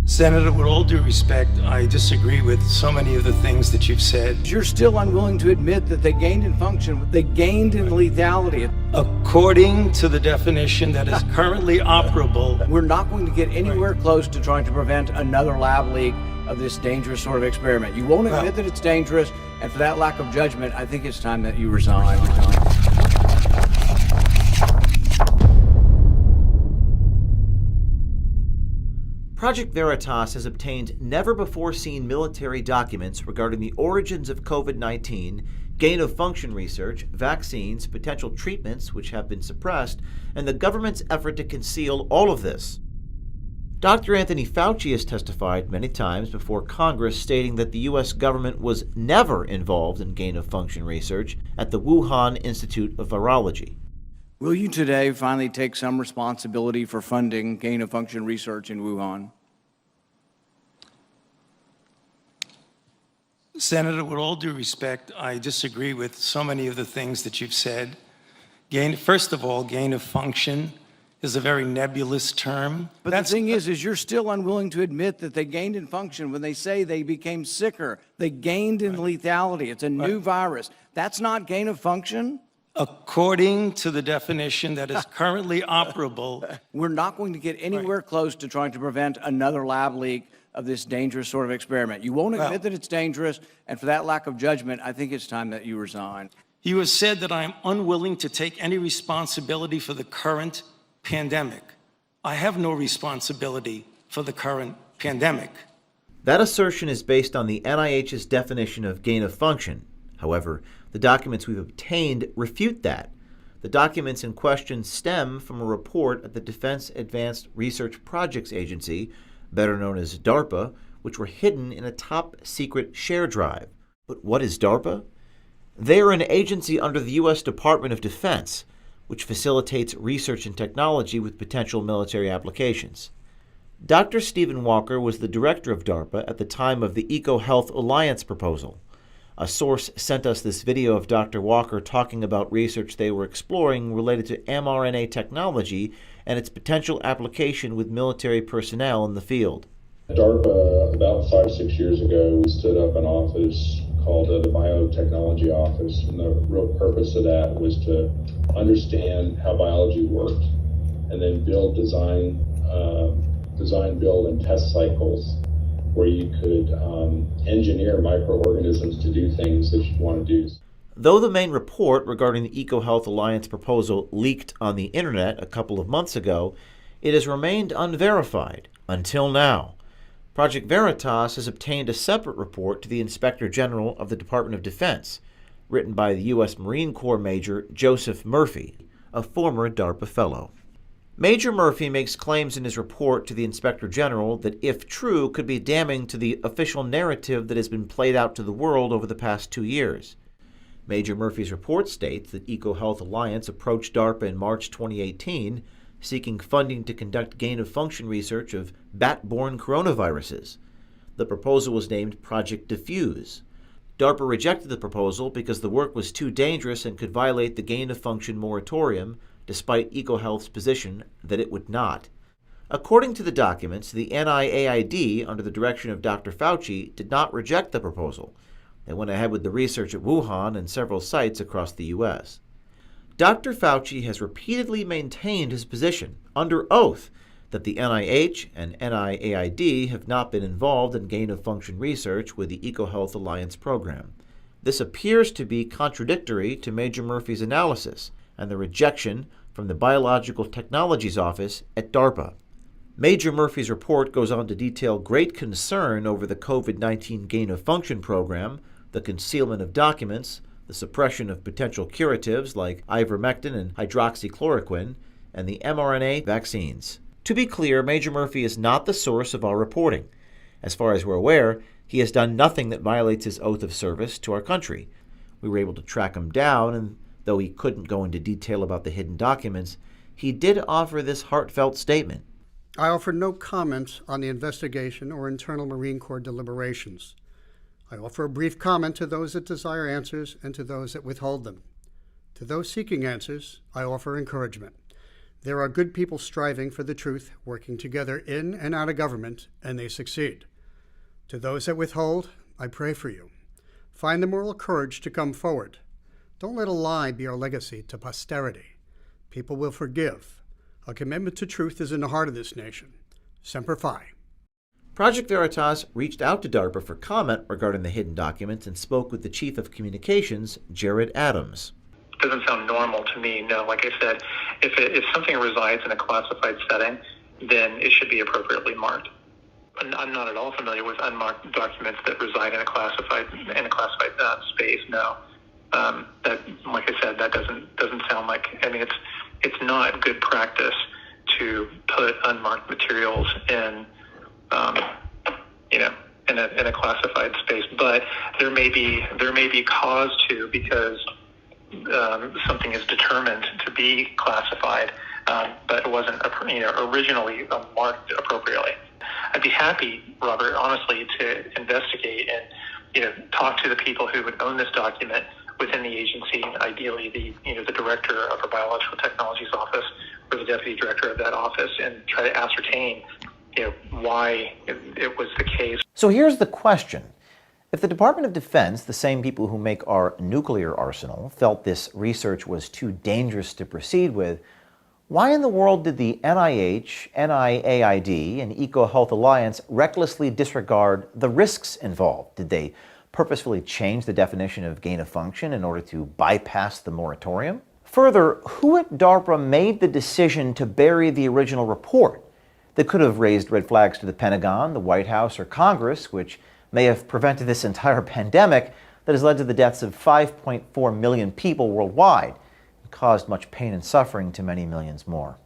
Senator, with all due respect, I disagree with so many of the things that you've said. You're still unwilling to admit that they gained in function, they gained in lethality. According to the definition that is currently operable, We're not going to get anywhere close to trying to prevent another lab leak of this dangerous sort of experiment. You won't admit that it's dangerous, and for that lack of judgment, I think it's time that you resign. Project Veritas has obtained never-before-seen military documents regarding the origins of COVID-19, gain-of-function research, vaccines, potential treatments which have been suppressed, and the government's effort to conceal all of this. Dr. Anthony Fauci has testified many times before Congress stating that the U.S. government was never involved in gain-of-function research at the Wuhan Institute of Virology. Will you today finally take some responsibility for funding gain-of-function research in Wuhan? Senator, with all due respect, I disagree with so many of the things that you've said. First of all, gain of function is a very nebulous term. But the thing is you're still unwilling to admit that they gained in function when they say they became sicker. They gained in lethality. It's a new virus. That's not gain of function? According to the definition that is currently operable. We're not going to get anywhere close to trying to prevent another lab leak of this dangerous sort of experiment. You won't admit that it's dangerous, and for that lack of judgment, I think it's time that you resign. You have said that I am unwilling to take any responsibility for the current pandemic. I have no responsibility for the current pandemic. That assertion is based on the NIH's definition of gain of function. However, the documents we've obtained refute that. The documents in question stem from a report at the Defense Advanced Research Projects Agency, better known as DARPA, which were hidden in a top-secret share drive. But what is DARPA? They are an agency under the U.S. Department of Defense, which facilitates research and technology with potential military applications. Dr. Stephen Walker was the director of DARPA at the time of the EcoHealth Alliance proposal. A source sent us this video of Dr. Walker talking about research they were exploring related to mRNA technology and its potential application with military personnel in the field. DARPA, about 5 or 6 years ago, we stood up an office called the Biotechnology Office, and the real purpose of that was to understand how biology worked and then build, design, build, and test cycles where you could engineer microorganisms to do things that you want to do. Though the main report regarding the EcoHealth Alliance proposal leaked on the internet a couple of months ago, it has remained unverified until now. Project Veritas has obtained a separate report to the Inspector General of the Department of Defense, written by the U.S. Marine Corps Major Joseph Murphy, a former DARPA fellow. Major Murphy makes claims in his report to the Inspector General that, if true, could be damning to the official narrative that has been played out to the world over the past 2 years. Major Murphy's report states that EcoHealth Alliance approached DARPA in March 2018, seeking funding to conduct gain-of-function research of bat-borne coronaviruses. The proposal was named Project Diffuse. DARPA rejected the proposal because the work was too dangerous and could violate the gain-of-function moratorium, despite EcoHealth's position that it would not. According to the documents, the NIAID, under the direction of Dr. Fauci, did not reject the proposal. They went ahead with the research at Wuhan and several sites across the U.S. Dr. Fauci has repeatedly maintained his position, under oath, that the NIH and NIAID have not been involved in gain-of-function research with the EcoHealth Alliance program. This appears to be contradictory to Major Murphy's analysis and the rejection from the Biological Technologies Office at DARPA. Major Murphy's report goes on to detail great concern over the COVID-19 gain-of-function program, the concealment of documents, the suppression of potential curatives like ivermectin and hydroxychloroquine, and the mRNA vaccines. To be clear, Major Murphy is not the source of our reporting. As far as we're aware, he has done nothing that violates his oath of service to our country. We were able to track him down, and though he couldn't go into detail about the hidden documents, he did offer this heartfelt statement. I offer no comments on the investigation or internal Marine Corps deliberations. I offer a brief comment to those that desire answers and to those that withhold them. To those seeking answers, I offer encouragement. There are good people striving for the truth, working together in and out of government, and they succeed. To those that withhold, I pray for you. Find the moral courage to come forward. Don't let a lie be our legacy to posterity. People will forgive. A commitment to truth is in the heart of this nation. Semper Fi. Project Veritas reached out to DARPA for comment regarding the hidden documents and spoke with the Chief of Communications, Jared Adams. Doesn't sound normal to me. No, like I said, if something resides in a classified setting, then it should be appropriately marked. I'm not at all familiar with unmarked documents that reside in a classified space. No, that, like I said, that doesn't sound like. I mean, it's not good practice to put unmarked materials in, in a classified space. But there may be cause to, because something is determined to be classified, but it wasn't originally marked appropriately. I'd be happy, Robert, honestly, to investigate and talk to the people who would own this document within the agency, ideally the director of our biological technologies office or the deputy director of that office, and try to ascertain why it was the case. So here's the question. If the Department of Defense, the same people who make our nuclear arsenal, felt this research was too dangerous to proceed with, why in the world did the NIH, NIAID, and EcoHealth Alliance recklessly disregard the risks involved? Did they purposefully change the definition of gain of function in order to bypass the moratorium? Further, who at DARPA made the decision to bury the original report that could have raised red flags to the Pentagon, the White House, or Congress, which may have prevented this entire pandemic that has led to the deaths of 5.4 million people worldwide and caused much pain and suffering to many millions more?